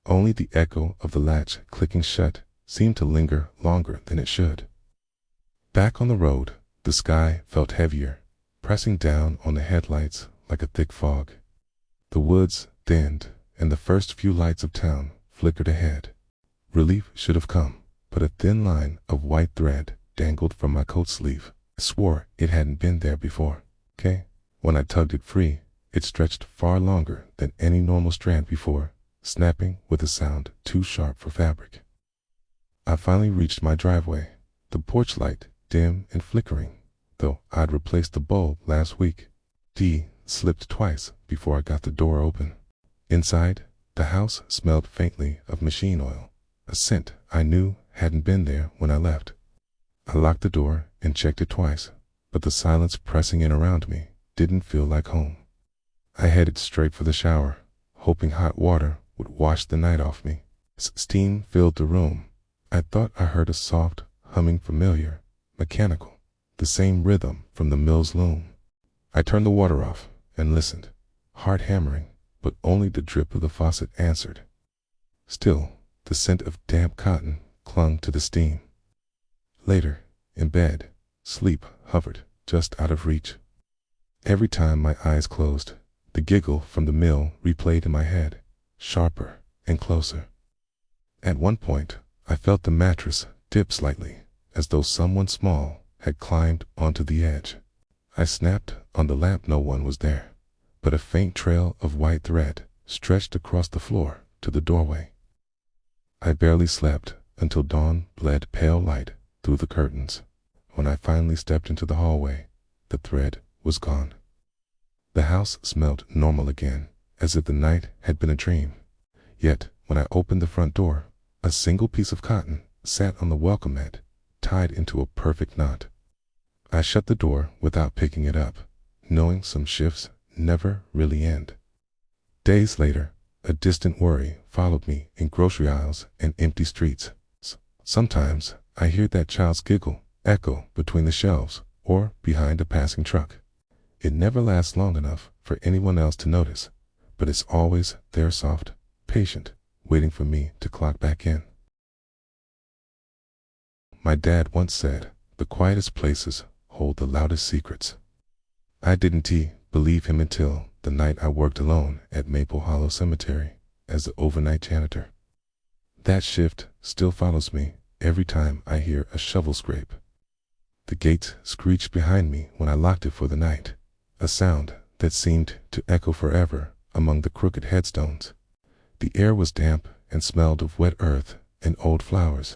Only the echo of the latch clicking shut seemed to linger longer than it should. Back on the road, the sky felt heavier, pressing down on the headlights like a thick fog. The woods thinned, and the first few lights of town flickered ahead. Relief should have come, but a thin line of white thread dangled from my coat sleeve. I swore it hadn't been there before. When I tugged it free, it stretched far longer than any normal strand before, snapping with a sound too sharp for fabric. I finally reached my driveway, the porch light dim and flickering, though I'd replaced the bulb last week. Slipped twice before I got the door open. Inside, the house smelled faintly of machine oil, a scent I knew hadn't been there when I left. I locked the door and checked it twice, but the silence pressing in around me didn't feel like home. I headed straight for the shower, hoping hot water would wash the night off me. Steam filled the room. I thought I heard a soft humming, familiar, mechanical, the same rhythm from the mill's loom. I turned the water off and listened, heart hammering, but only the drip of the faucet answered. Still, the scent of damp cotton clung to the steam. Later, in bed, sleep hovered just out of reach. Every time my eyes closed, the giggle from the mill replayed in my head, sharper and closer. At one point, I felt the mattress dip slightly, as though someone small had climbed onto the edge. I snapped on the lamp. No one was there, but a faint trail of white thread stretched across the floor to the doorway. I barely slept until dawn bled pale light through the curtains. When I finally stepped into the hallway, the thread was gone. The house smelled normal again, as if the night had been a dream. Yet, when I opened the front door, a single piece of cotton sat on the welcome mat, tied into a perfect knot. I shut the door without picking it up, knowing some shifts never really end. Days later, a distant worry followed me in grocery aisles and empty streets. Sometimes I hear that child's giggle echo between the shelves or behind a passing truck. It never lasts long enough for anyone else to notice, but it's always there, soft, patient, waiting for me to clock back in. My dad once said, "The quietest places hold the loudest secrets." I didn't believe him until the night I worked alone at Maple Hollow Cemetery as the overnight janitor. That shift still follows me every time I hear a shovel scrape. The gate screeched behind me when I locked it for the night, a sound that seemed to echo forever among the crooked headstones. The air was damp and smelled of wet earth and old flowers.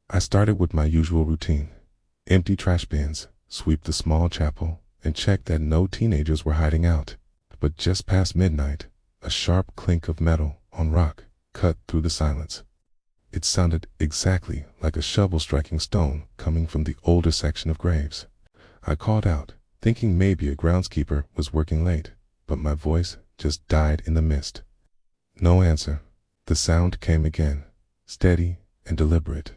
I started with my usual routine: empty trash bins, sweep the small chapel, and check that no teenagers were hiding out. But just past midnight, a sharp clink of metal on rock cut through the silence. It sounded exactly like a shovel striking stone coming from the older section of graves. I called out, thinking maybe a groundskeeper was working late, but my voice just died in the mist. No answer. The sound came again, steady and deliberate.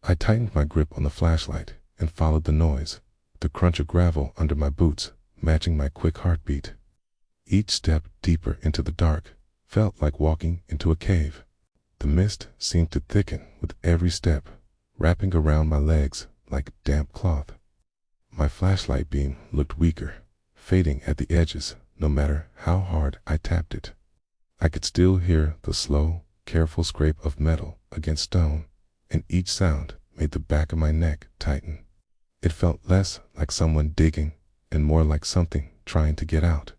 I tightened my grip on the flashlight and followed the noise, the crunch of gravel under my boots matching my quick heartbeat. Each step deeper into the dark felt like walking into a cave. The mist seemed to thicken with every step, wrapping around my legs like damp cloth. My flashlight beam looked weaker, fading at the edges no matter how hard I tapped it. I could still hear the slow, careful scrape of metal against stone, and each sound made the back of my neck tighten. It felt less like someone digging and more like something trying to get out.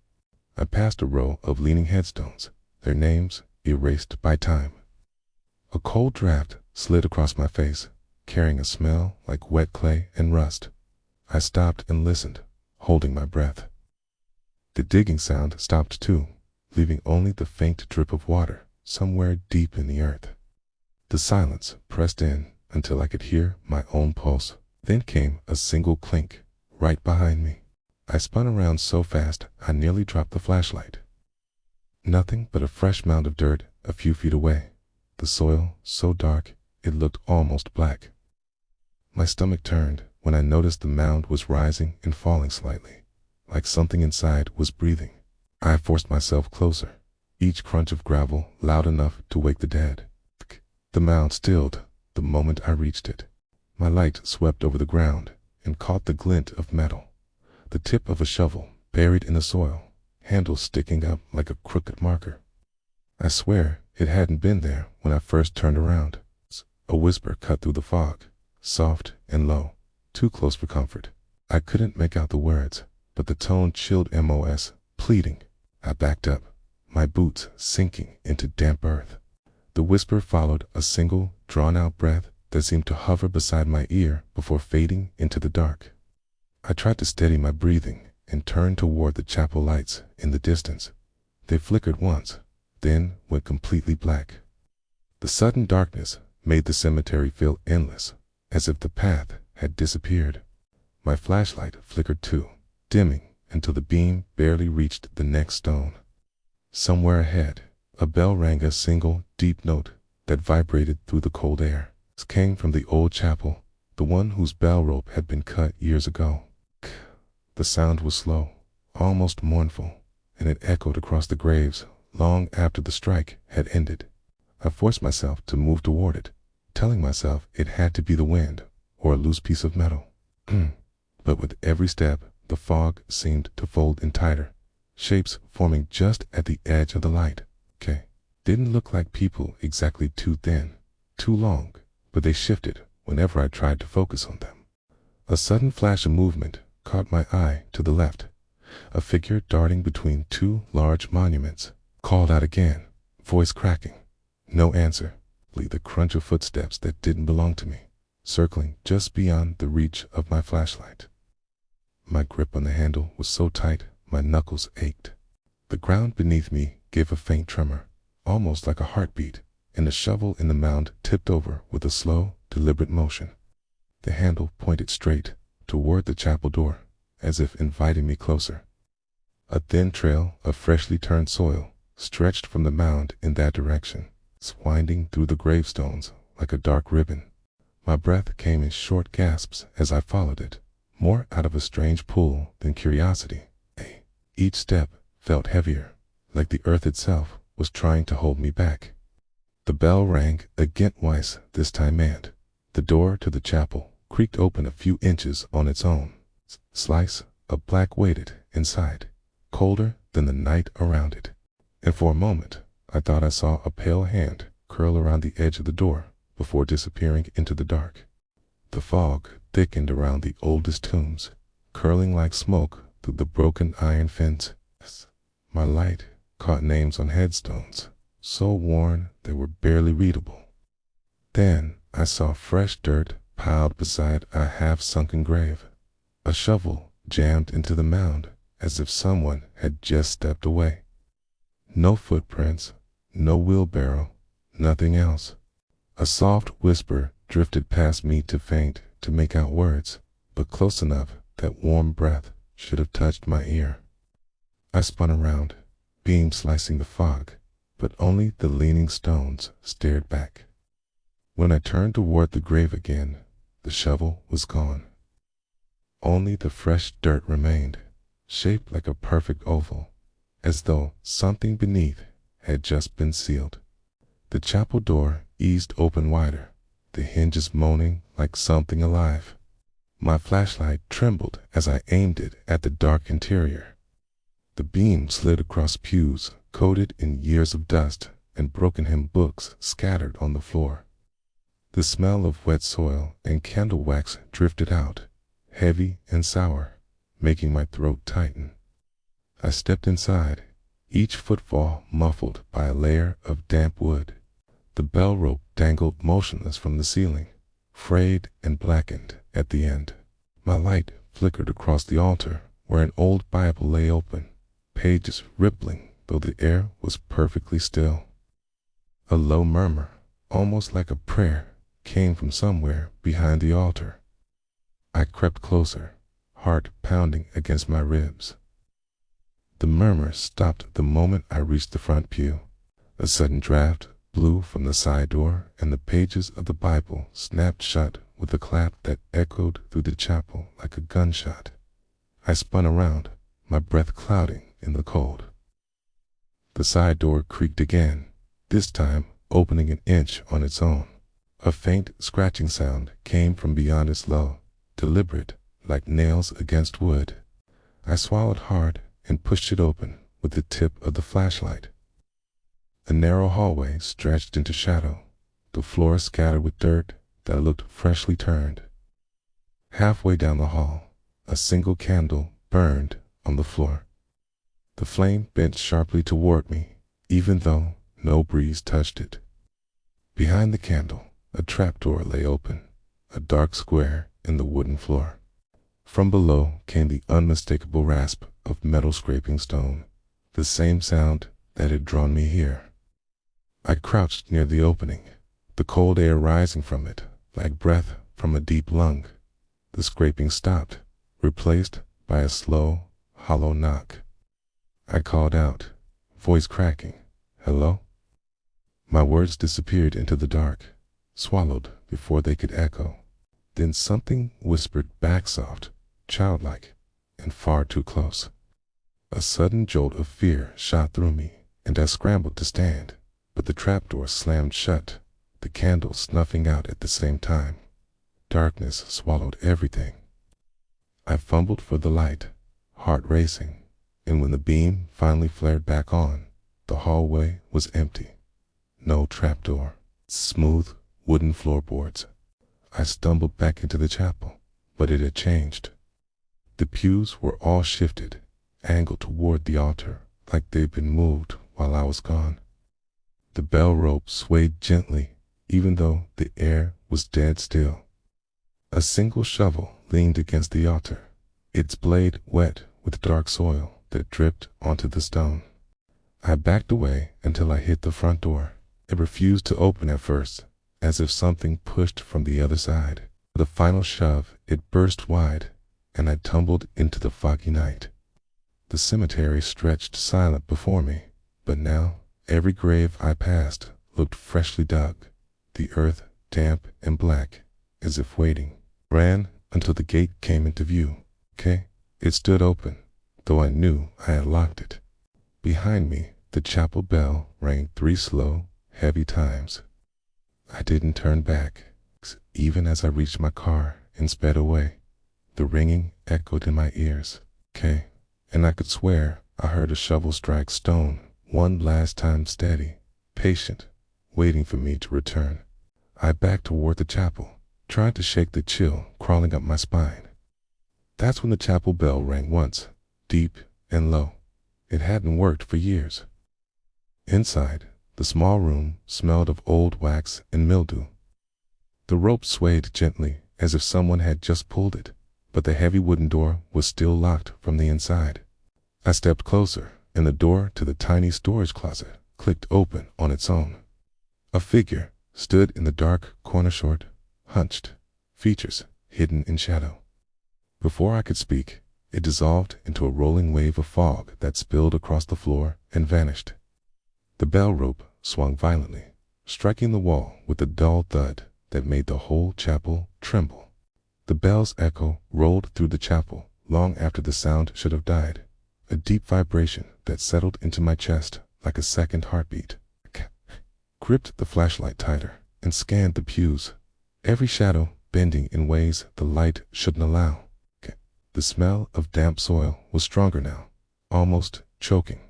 I passed a row of leaning headstones, their names erased by time. A cold draft slid across my face, carrying a smell like wet clay and rust. I stopped and listened, holding my breath. The digging sound stopped too, leaving only the faint drip of water somewhere deep in the earth. The silence pressed in until I could hear my own pulse. Then came a single clink right behind me. I spun around so fast I nearly dropped the flashlight. Nothing but a fresh mound of dirt a few feet away, the soil so dark it looked almost black. My stomach turned when I noticed the mound was rising and falling slightly, like something inside was breathing. I forced myself closer, each crunch of gravel loud enough to wake the dead. The mound stilled the moment I reached it. My light swept over the ground and caught the glint of metal, the tip of a shovel buried in the soil, handle sticking up like a crooked marker. I swear it hadn't been there when I first turned around. A whisper cut through the fog, soft and low, too close for comfort. I couldn't make out the words, but the tone chilled MOS, pleading. I backed up, my boots sinking into damp earth. The whisper followed a single, drawn-out breath that seemed to hover beside my ear before fading into the dark. I tried to steady my breathing and turned toward the chapel lights in the distance. They flickered once, then went completely black. The sudden darkness made the cemetery feel endless, as if the path had disappeared. My flashlight flickered too, dimming until the beam barely reached the next stone. Somewhere ahead, a bell rang, a single, deep note that vibrated through the cold air. It came from the old chapel, the one whose bell rope had been cut years ago. The sound was slow, almost mournful, and it echoed across the graves long after the strike had ended. I forced myself to move toward it, telling myself it had to be the wind or a loose piece of metal. But with every step, the fog seemed to fold in tighter, shapes forming just at the edge of the light. Didn't look like people exactly, too thin, too long, but they shifted whenever I tried to focus on them. A sudden flash of movement caught my eye to the left, a figure darting between two large monuments. Called out again, voice cracking. No answer, only the crunch of footsteps that didn't belong to me, circling just beyond the reach of my flashlight. My grip on the handle was so tight my knuckles ached. The ground beneath me gave a faint tremor, almost like a heartbeat, and the shovel in the mound tipped over with a slow, deliberate motion. The handle pointed straight toward the chapel door, as if inviting me closer. A thin trail of freshly turned soil stretched from the mound in that direction, winding through the gravestones like a dark ribbon. My breath came in short gasps as I followed it, more out of a strange pull than curiosity. Each step felt heavier, like the earth itself was trying to hold me back. The bell rang again twice this time, and the door to the chapel creaked open a few inches on its own. Slice of black waited inside, colder than the night around it. And for a moment, I thought I saw a pale hand curl around the edge of the door before disappearing into the dark. The fog thickened around the oldest tombs, curling like smoke through the broken iron fence. My light caught names on headstones, so worn they were barely readable. Then I saw fresh dirt piled beside a half-sunken grave, a shovel jammed into the mound as if someone had just stepped away. No footprints, no wheelbarrow, nothing else. A soft whisper drifted past me too faint to make out words, but close enough that warm breath should have touched my ear. I spun around, beam slicing the fog, but only the leaning stones stared back. When I turned toward the grave again, the shovel was gone. Only the fresh dirt remained, shaped like a perfect oval, as though something beneath had just been sealed. The chapel door eased open wider, the hinges moaning like something alive. My flashlight trembled as I aimed it at the dark interior. The beam slid across pews coated in years of dust and broken hymn books scattered on the floor. The smell of wet soil and candle wax drifted out, heavy and sour, making my throat tighten. I stepped inside, each footfall muffled by a layer of damp wood. The bell rope dangled motionless from the ceiling, frayed and blackened at the end. My light flickered across the altar where an old Bible lay open, pages rippling though the air was perfectly still. A low murmur, almost like a prayer, came from somewhere behind the altar. I crept closer, heart pounding against my ribs. The murmur stopped the moment I reached the front pew. A sudden draft blew from the side door, and the pages of the Bible snapped shut with a clap that echoed through the chapel like a gunshot. I spun around, my breath clouding in the cold. The side door creaked again, this time opening an inch on its own. A faint scratching sound came from beyond its low, deliberate, like nails against wood. I swallowed hard and pushed it open with the tip of the flashlight. A narrow hallway stretched into shadow, the floor scattered with dirt that looked freshly turned. Halfway down the hall, a single candle burned on the floor. The flame bent sharply toward me, even though no breeze touched it. Behind the candle, a trapdoor lay open, a dark square in the wooden floor. From below came the unmistakable rasp of metal scraping stone, the same sound that had drawn me here. I crouched near the opening, the cold air rising from it like breath from a deep lung. The scraping stopped, replaced by a slow, hollow knock. I called out, voice cracking, "Hello?" My words disappeared into the dark, swallowed before they could echo. Then something whispered back soft, childlike, and far too close. A sudden jolt of fear shot through me, and I scrambled to stand, but the trapdoor slammed shut, the candle snuffing out at the same time. Darkness swallowed everything. I fumbled for the light, heart racing, and when the beam finally flared back on, the hallway was empty. No trapdoor, smooth wooden floorboards. I stumbled back into the chapel, but it had changed. The pews were all shifted, angled toward the altar, like they'd been moved while I was gone. The bell rope swayed gently, even though the air was dead still. A single shovel leaned against the altar, its blade wet with dark soil that dripped onto the stone. I backed away until I hit the front door. It refused to open at first, as if something pushed from the other side. With a final shove, it burst wide, and I tumbled into the foggy night. The cemetery stretched silent before me, But now, every grave I passed looked freshly dug, the earth damp and black, as if waiting. Ran until the gate came into view. It stood open, though I knew I had locked it. Behind me, the chapel bell rang 3 slow, heavy times. I didn't turn back, even as I reached my car and sped away. The ringing echoed in my ears, and I could swear I heard a shovel strike stone one last time, steady, patient, waiting for me to return. I backed toward the chapel, trying to shake the chill crawling up my spine. That's when the chapel bell rang once, deep and low. It hadn't worked for years. Inside, the small room smelled of old wax and mildew. The rope swayed gently as if someone had just pulled it, but the heavy wooden door was still locked from the inside. I stepped closer, and the door to the tiny storage closet clicked open on its own. A figure stood in the dark corner, short, hunched, features hidden in shadow. Before I could speak, it dissolved into a rolling wave of fog that spilled across the floor and vanished. The bell rope swung violently, striking the wall with a dull thud that made the whole chapel tremble. The bell's echo rolled through the chapel long after the sound should have died, a deep vibration that settled into my chest like a second heartbeat. Gripped the flashlight tighter and scanned the pews, every shadow bending in ways the light shouldn't allow. The smell of damp soil was stronger now, almost choking.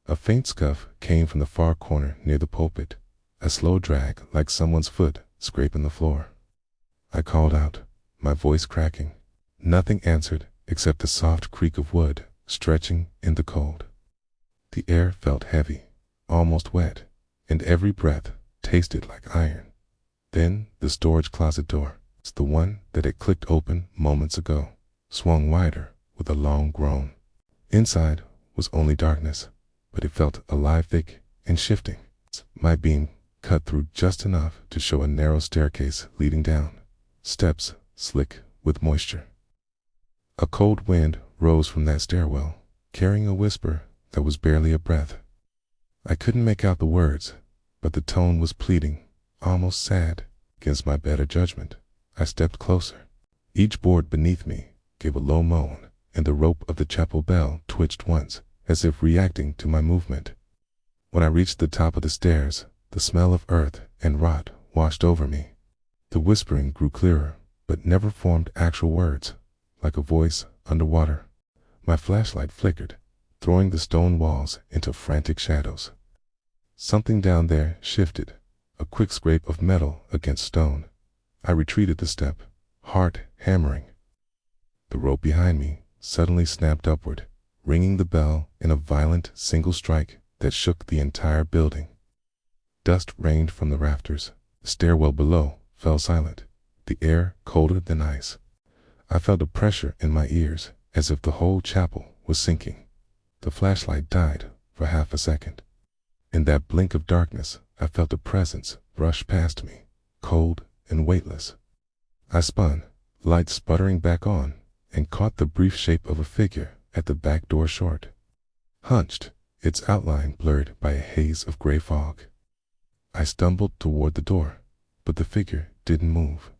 A faint scuff came from the far corner near the pulpit, a slow drag like someone's foot scraping the floor. I called out, my voice cracking. Nothing answered except the soft creak of wood stretching in the cold. The air felt heavy, almost wet, and every breath tasted like iron. Then the storage closet door, the one that had clicked open moments ago, swung wider with a long groan. Inside was only darkness, but it felt alive, thick, and shifting. My beam cut through just enough to show a narrow staircase leading down, steps slick with moisture. A cold wind rose from that stairwell, carrying a whisper that was barely a breath. I couldn't make out the words, but the tone was pleading, almost sad, against my better judgment. I stepped closer. Each board beneath me gave a low moan, and the rope of the chapel bell twitched once, as if reacting to my movement. When I reached the top of the stairs, the smell of earth and rot washed over me. The whispering grew clearer, but never formed actual words, like a voice underwater. My flashlight flickered, throwing the stone walls into frantic shadows. Something down there shifted, a quick scrape of metal against stone. I retreated a step, heart hammering. The rope behind me suddenly snapped upward, ringing the bell in a violent single strike that shook the entire building. Dust rained from the rafters. The stairwell below fell silent, the air colder than ice. I felt a pressure in my ears, as if the whole chapel was sinking. The flashlight died for half a second. In that blink of darkness, I felt a presence brush past me, cold and weightless. I spun, light sputtering back on, and caught the brief shape of a figure at the back door, short, hunched, its outline blurred by a haze of gray fog. I stumbled toward the door, but the figure didn't move.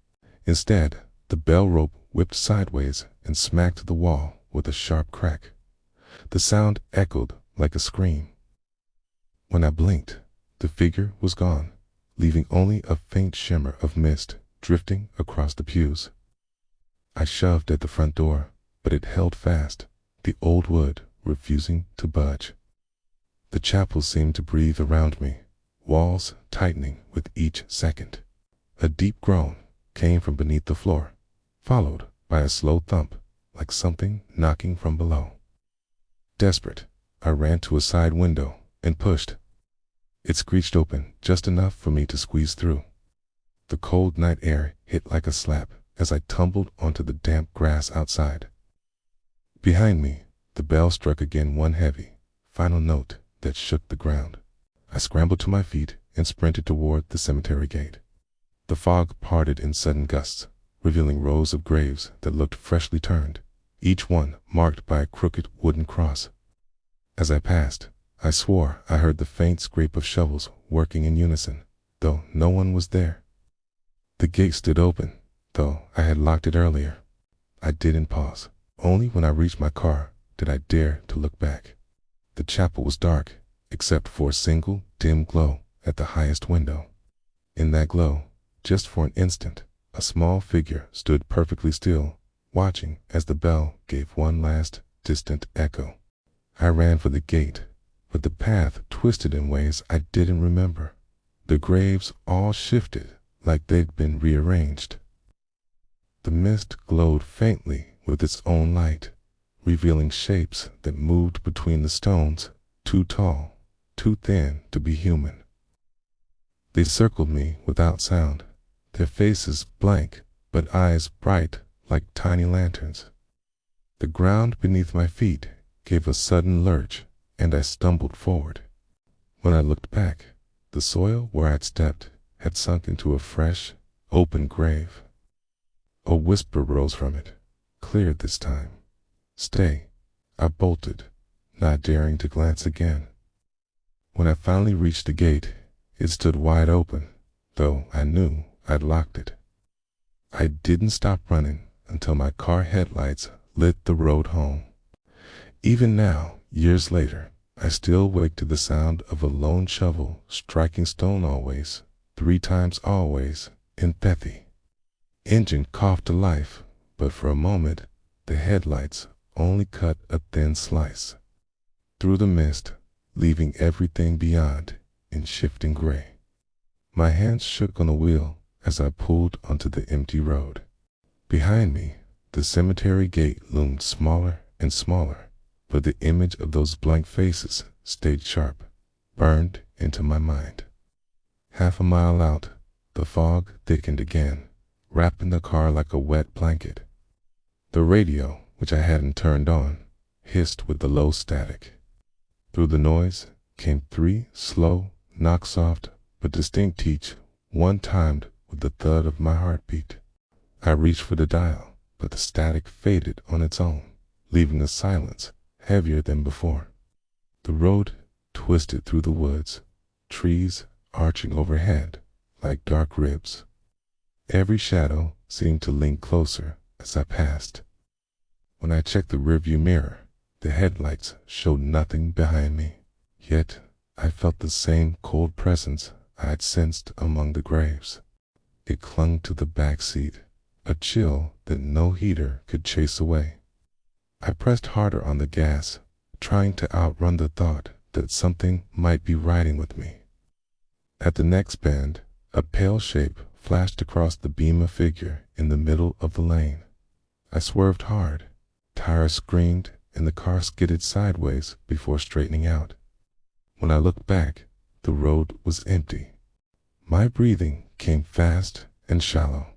Instead, the bell rope whipped sideways and smacked the wall with a sharp crack. The sound echoed like a scream. When I blinked, the figure was gone, leaving only a faint shimmer of mist drifting across the pews. I shoved at the front door, but it held fast, the old wood refusing to budge. The chapel seemed to breathe around me, walls tightening with each second. A deep groan came from beneath the floor, followed by a slow thump, like something knocking from below. Desperate, I ran to a side window and pushed. It screeched open just enough for me to squeeze through. The cold night air hit like a slap as I tumbled onto the damp grass outside. Behind me, the bell struck again, one heavy, final note that shook the ground. I scrambled to my feet and sprinted toward the cemetery gate. The fog parted in sudden gusts, revealing rows of graves that looked freshly turned, each one marked by a crooked wooden cross. As I passed, I swore I heard the faint scrape of shovels working in unison, though no one was there. The gate stood open, though I had locked it earlier. I didn't pause. Only when I reached my car did I dare to look back. The chapel was dark, except for a single dim glow at the highest window. In that glow, just for an instant, a small figure stood perfectly still, watching as the bell gave one last distant echo. I ran for the gate, but the path twisted in ways I didn't remember. The graves all shifted like they'd been rearranged. The mist glowed faintly with its own light, revealing shapes that moved between the stones, too tall, too thin to be human. They circled me without sound, their faces blank but eyes bright like tiny lanterns. The ground beneath my feet gave a sudden lurch, and I stumbled forward. When I looked back, the soil where I'd stepped had sunk into a fresh, open grave. A whisper rose from it, clear this time. "Stay," I bolted, not daring to glance again. When I finally reached the gate, it stood wide open, though I knew I'd locked it. I didn't stop running until my car headlights lit the road home. Even now, years later, I still wake to the sound of a lone shovel striking stone always, 3 times always, in Pethy. Engine coughed to life, but for a moment, the headlights only cut a thin slice through the mist, leaving everything beyond in shifting gray. My hands shook on the wheel as I pulled onto the empty road. Behind me, the cemetery gate loomed smaller and smaller, but the image of those blank faces stayed sharp, burned into my mind. Half a mile out, the fog thickened again, wrapping the car like a wet blanket. The radio, which I hadn't turned on, hissed with the low static. Through the noise came 3 slow, knock-soft, but distinct each, one timed with the thud of my heartbeat. I reached for the dial, but the static faded on its own, leaving a silence heavier than before. The road twisted through the woods, trees arching overhead like dark ribs. Every shadow seemed to lean closer as I passed. When I checked the rearview mirror, the headlights showed nothing behind me. Yet I felt the same cold presence I had sensed among the graves. It clung to the back seat, a chill that no heater could chase away. I pressed harder on the gas, trying to outrun the thought that something might be riding with me. At the next bend, a pale shape flashed across the beam of figure in the middle of the lane. I swerved hard, tires screamed, and the car skidded sideways before straightening out. When I looked back, the road was empty. My breathing came fast and shallow.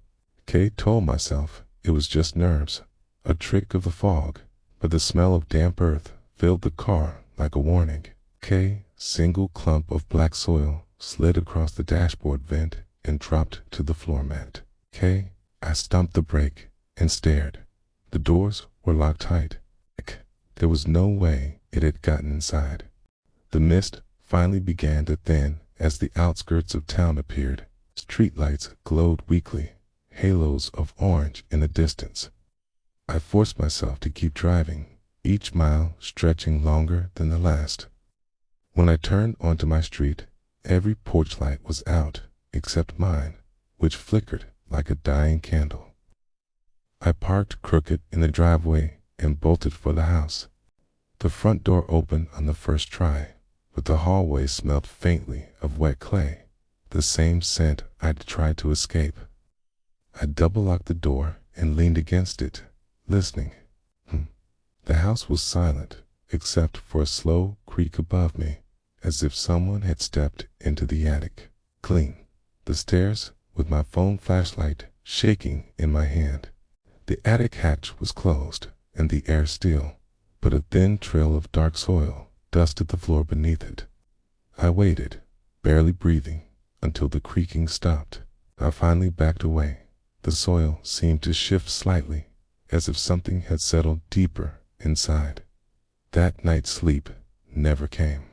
Kay told myself it was just nerves, a trick of the fog, but the smell of damp earth filled the car like a warning. Kay's single clump of black soil slid across the dashboard vent and dropped to the floor mat. "Kay," I stumped the brake and stared. The doors were locked tight. There was no way it had gotten inside. The mist finally began to thin as the outskirts of town appeared. Streetlights glowed weakly, halos of orange in the distance. I forced myself to keep driving, each mile stretching longer than the last. When I turned onto my street, every porch light was out except mine, which flickered like a dying candle. I parked crooked in the driveway and bolted for the house. The front door opened on the first try, but the hallway smelled faintly of wet clay, the same scent I'd tried to escape. I double-locked the door and leaned against it, listening. The house was silent, except for a slow creak above me, as if someone had stepped into the attic. Clean. The stairs, with my phone flashlight shaking in my hand. The attic hatch was closed, and the air still, but a thin trail of dark soil dusted the floor beneath it. I waited, barely breathing, until the creaking stopped. I finally backed away. The soil seemed to shift slightly, as if something had settled deeper inside. That night's sleep never came.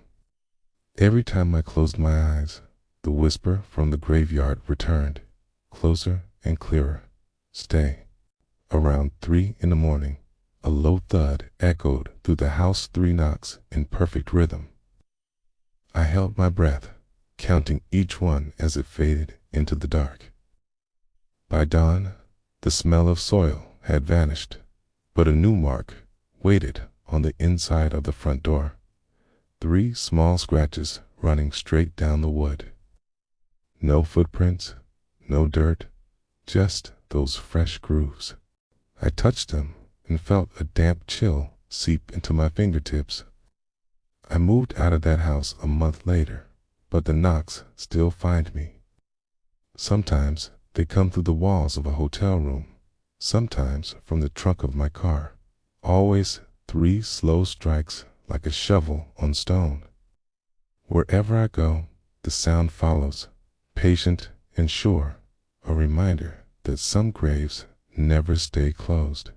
Every time I closed my eyes, the whisper from the graveyard returned, closer and clearer. Stay. Around 3 in the morning, a low thud echoed through the house, 3 knocks in perfect rhythm. I held my breath, counting each one as it faded into the dark. By dawn, the smell of soil had vanished, but a new mark waited on the inside of the front door. 3 small scratches running straight down the wood. No footprints, no dirt, just those fresh grooves. I touched them and felt a damp chill seep into my fingertips. I moved out of that house a month later, but the knocks still find me. Sometimes they come through the walls of a hotel room, sometimes from the trunk of my car. Always 3 slow strikes like a shovel on stone. Wherever I go, the sound follows, patient and sure, a reminder that some graves never stay closed.